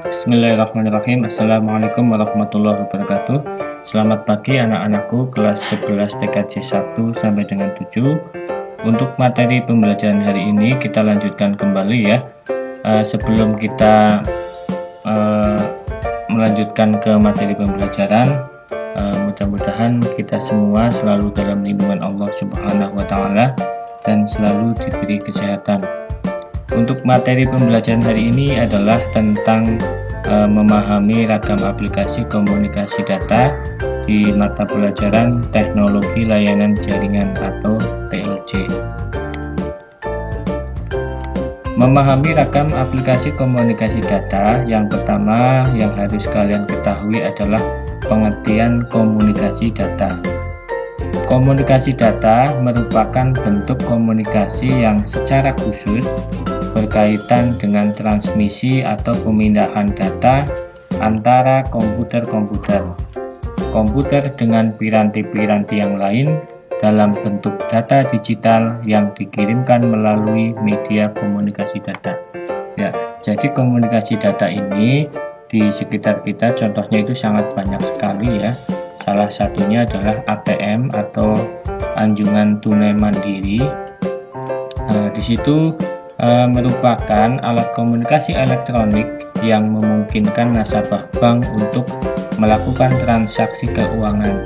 Bismillahirrahmanirrahim. Assalamualaikum warahmatullahi wabarakatuh. Selamat pagi anak-anakku kelas 11 TKJ 1 sampai dengan 7. Untuk materi pembelajaran hari ini kita lanjutkan kembali ya. Sebelum kita melanjutkan ke materi pembelajaran, mudah-mudahan kita semua selalu dalam lindungan Allah Subhanahu wa taala dan selalu diberi kesehatan. Untuk materi pembelajaran hari ini adalah tentang memahami ragam aplikasi komunikasi data di mata pelajaran Teknologi Layanan Jaringan atau TLJ. Memahami ragam aplikasi komunikasi data, yang pertama yang harus kalian ketahui adalah pengertian komunikasi data. Komunikasi data merupakan bentuk komunikasi yang secara khusus berkaitan dengan transmisi atau pemindahan data antara komputer dengan piranti-piranti yang lain dalam bentuk data digital yang dikirimkan melalui media komunikasi data. Ya, jadi komunikasi data ini di sekitar kita contohnya itu sangat banyak sekali ya. Salah satunya adalah ATM atau anjungan tunai mandiri. Di situ merupakan alat komunikasi elektronik yang memungkinkan nasabah bank untuk melakukan transaksi keuangan.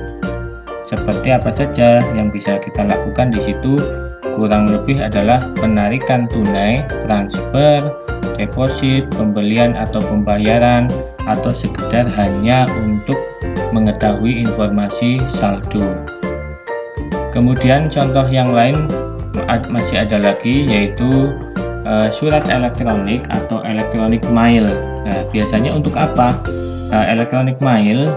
Seperti apa saja yang bisa kita lakukan di situ? Kurang lebih adalah penarikan tunai, transfer, deposit, pembelian atau pembayaran, atau sekedar hanya untuk mengetahui informasi saldo. Kemudian contoh yang lain masih ada lagi, yaitu surat elektronik atau electronic mail. Nah, biasanya untuk apa? Electronic mail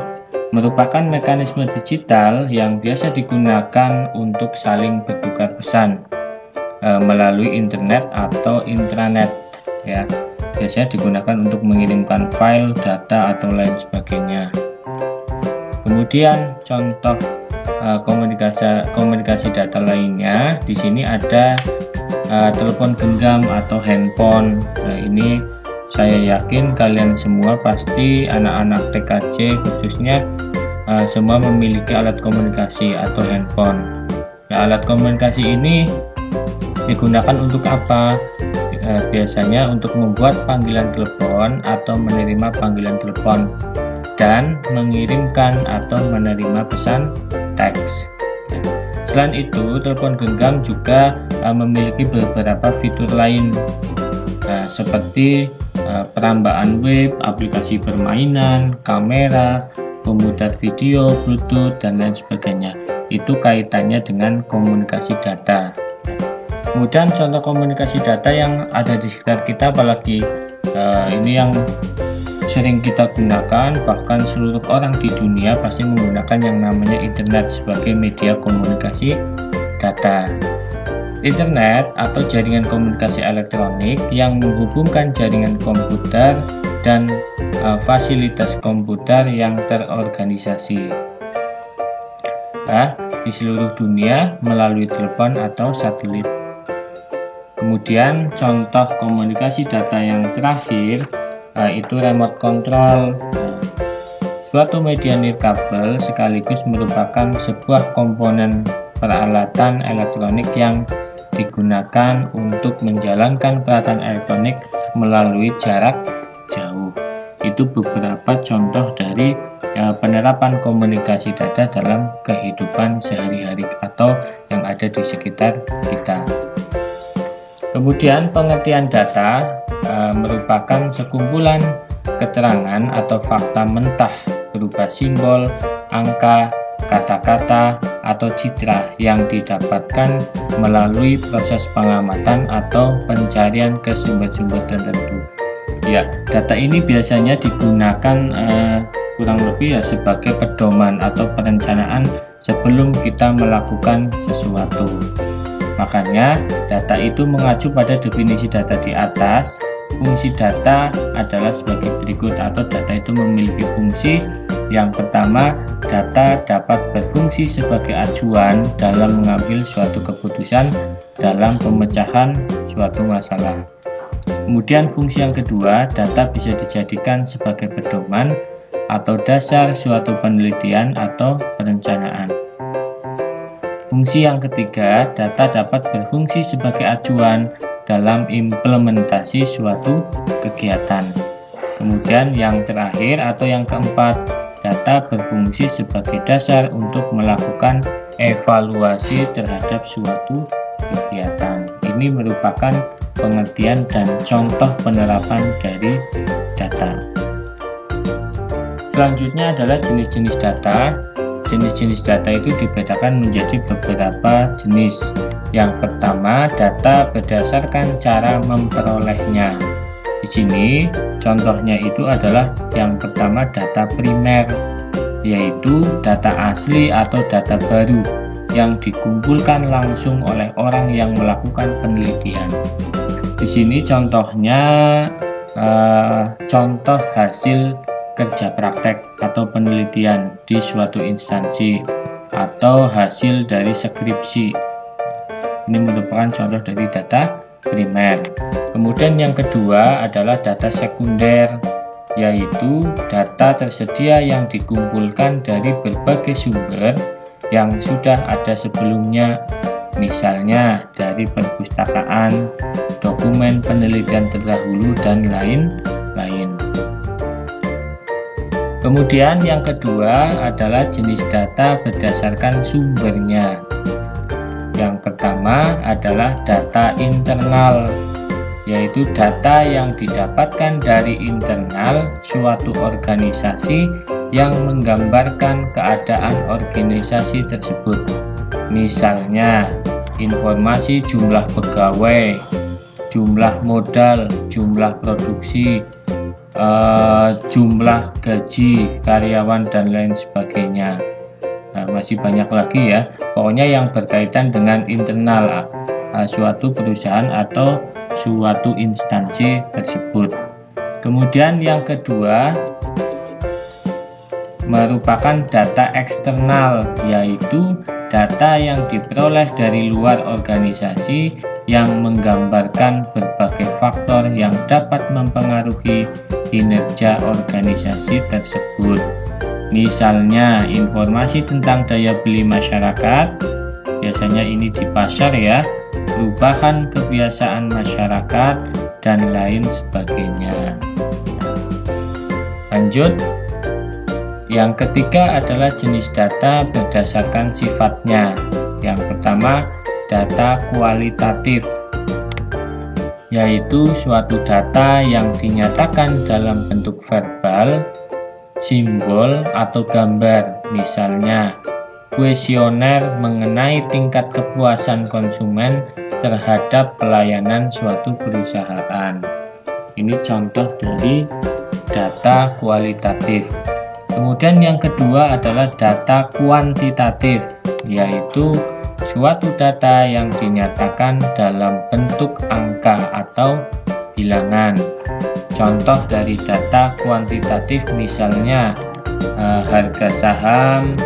merupakan mekanisme digital yang biasa digunakan untuk saling bertukar pesan melalui internet atau intranet. Ya, biasanya digunakan untuk mengirimkan file, data atau lain sebagainya. Kemudian contoh komunikasi data lainnya di sini ada telepon genggam atau handphone. Nah, ini saya yakin kalian semua pasti anak-anak TKJ khususnya semua memiliki alat komunikasi atau handphone. Nah, alat komunikasi ini digunakan untuk apa? Biasanya untuk membuat panggilan telepon atau menerima panggilan telepon dan mengirimkan atau menerima pesan teks. Selain itu, telepon genggam juga memiliki beberapa fitur lain seperti perambaan web, aplikasi permainan, kamera, pemutar video, Bluetooth, dan lain sebagainya. Itu kaitannya dengan komunikasi data. Kemudian contoh komunikasi data yang ada di sekitar kita, apalagi ini yang sering kita gunakan, bahkan seluruh orang di dunia pasti menggunakan yang namanya internet sebagai media komunikasi data. Internet atau jaringan komunikasi elektronik yang menghubungkan jaringan komputer dan fasilitas komputer yang terorganisasi di seluruh dunia melalui telepon atau satelit. Kemudian contoh komunikasi data yang terakhir itu remote control. Suatu media nirkabel sekaligus merupakan sebuah komponen peralatan elektronik yang digunakan untuk menjalankan peralatan elektronik melalui jarak jauh. Itu beberapa contoh dari penerapan komunikasi data dalam kehidupan sehari-hari atau yang ada di sekitar kita. Kemudian pengertian data merupakan sekumpulan keterangan atau fakta mentah berupa simbol, angka, kata-kata, atau citra yang didapatkan melalui proses pengamatan atau pencarian ke sumber-sumber tertentu. Ya, data ini biasanya digunakan kurang lebih sebagai pedoman atau perencanaan sebelum kita melakukan sesuatu. Makanya, data itu mengacu pada definisi data di atas. Fungsi data adalah sebagai berikut, atau data itu memiliki fungsi. Yang pertama, data dapat berfungsi sebagai acuan dalam mengambil suatu keputusan dalam pemecahan suatu masalah. Kemudian fungsi yang kedua, data bisa dijadikan sebagai pedoman atau dasar suatu penelitian atau perencanaan. Fungsi yang ketiga, data dapat berfungsi sebagai acuan dalam implementasi suatu kegiatan. Kemudian yang terakhir atau yang keempat, data berfungsi sebagai dasar untuk melakukan evaluasi terhadap suatu kegiatan. Ini merupakan pengertian dan contoh penerapan dari data. Selanjutnya adalah jenis-jenis data. Jenis-jenis data itu dibedakan menjadi beberapa jenis. Yang pertama, data berdasarkan cara memperolehnya. Di sini contohnya itu adalah yang pertama data primer, yaitu data asli atau data baru yang dikumpulkan langsung oleh orang yang melakukan penelitian. Di sini contohnya contoh hasil kerja praktek atau penelitian di suatu instansi atau hasil dari skripsi. Ini merupakan contoh dari data primer. Kemudian yang kedua adalah data sekunder, yaitu data tersedia yang dikumpulkan dari berbagai sumber yang sudah ada sebelumnya, misalnya dari perpustakaan, dokumen penelitian terdahulu, dan lain-lain. Kemudian yang kedua adalah jenis data berdasarkan sumbernya. Yang pertama adalah data internal, yaitu data yang didapatkan dari internal suatu organisasi yang menggambarkan keadaan organisasi tersebut. Misalnya, informasi jumlah pegawai, jumlah modal, jumlah produksi, jumlah gaji karyawan, dan lain sebagainya. Masih banyak lagi ya, pokoknya yang berkaitan dengan internal suatu perusahaan atau suatu instansi tersebut. Kemudian yang kedua merupakan data eksternal, yaitu data yang diperoleh dari luar organisasi yang menggambarkan berbagai faktor yang dapat mempengaruhi kinerja organisasi tersebut. Misalnya informasi tentang daya beli masyarakat, biasanya ini di pasar ya, perubahan kebiasaan masyarakat, dan lain sebagainya. Lanjut, yang ketiga adalah jenis data berdasarkan sifatnya. Yang pertama, data kualitatif, yaitu suatu data yang dinyatakan dalam bentuk verbal, simbol, atau gambar. Misalnya, kuesioner mengenai tingkat kepuasan konsumen terhadap pelayanan suatu perusahaan. Ini contoh dari data kualitatif. Kemudian yang kedua adalah data kuantitatif, yaitu suatu data yang dinyatakan dalam bentuk angka atau bilangan. Contoh dari data kuantitatif misalnya harga saham,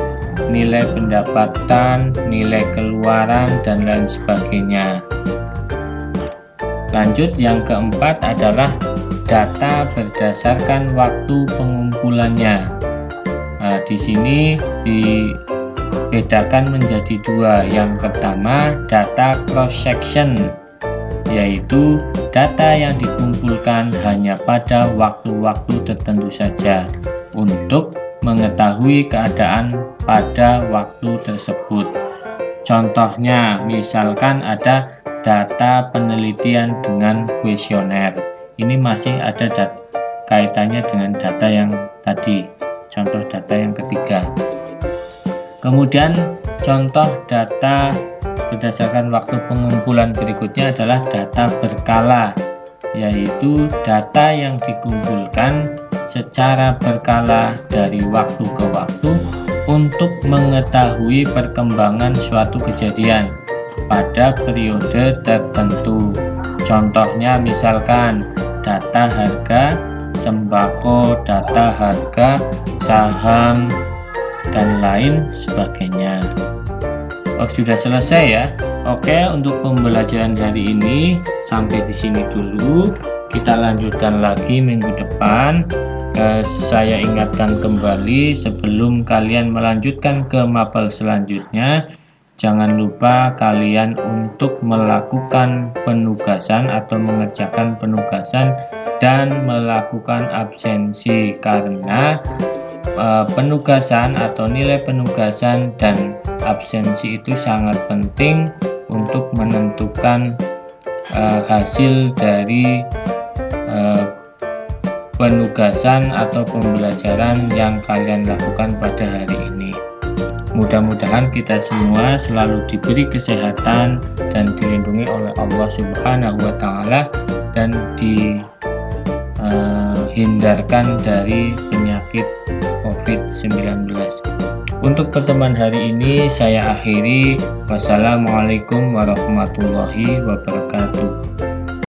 nilai pendapatan, nilai keluaran, dan lain sebagainya. Lanjut, yang keempat adalah data berdasarkan waktu pengumpulannya. Di sini dibedakan menjadi dua. Yang pertama, data cross section, yaitu data yang dikumpulkan hanya pada waktu-waktu tertentu saja untuk mengetahui keadaan pada waktu tersebut. Contohnya, misalkan ada data penelitian dengan kuesioner. Ini masih ada kaitannya dengan data yang tadi, contoh data yang ketiga. Kemudian contoh data berdasarkan waktu pengumpulan berikutnya adalah data berkala, yaitu data yang dikumpulkan secara berkala dari waktu ke waktu untuk mengetahui perkembangan suatu kejadian pada periode tertentu. Contohnya misalkan data harga sembako, data harga saham, dan lain sebagainya. Sudah selesai ya. Oke, untuk pembelajaran hari ini sampai di sini dulu. kita lanjutkan lagi minggu depan. Saya ingatkan kembali sebelum kalian melanjutkan ke mapel selanjutnya, jangan lupa kalian untuk melakukan penugasan atau mengerjakan penugasan dan melakukan absensi, karena penugasan atau nilai penugasan dan absensi itu sangat penting untuk menentukan hasil dari penugasan atau pembelajaran yang kalian lakukan pada hari ini. Mudah-mudahan kita semua selalu diberi kesehatan dan dilindungi oleh Allah Subhanahu wa Ta'ala, dan dihindarkan dari penyakit COVID-19. Untuk pertemuan hari ini saya akhiri. Wassalamualaikum warahmatullahi wabarakatuh.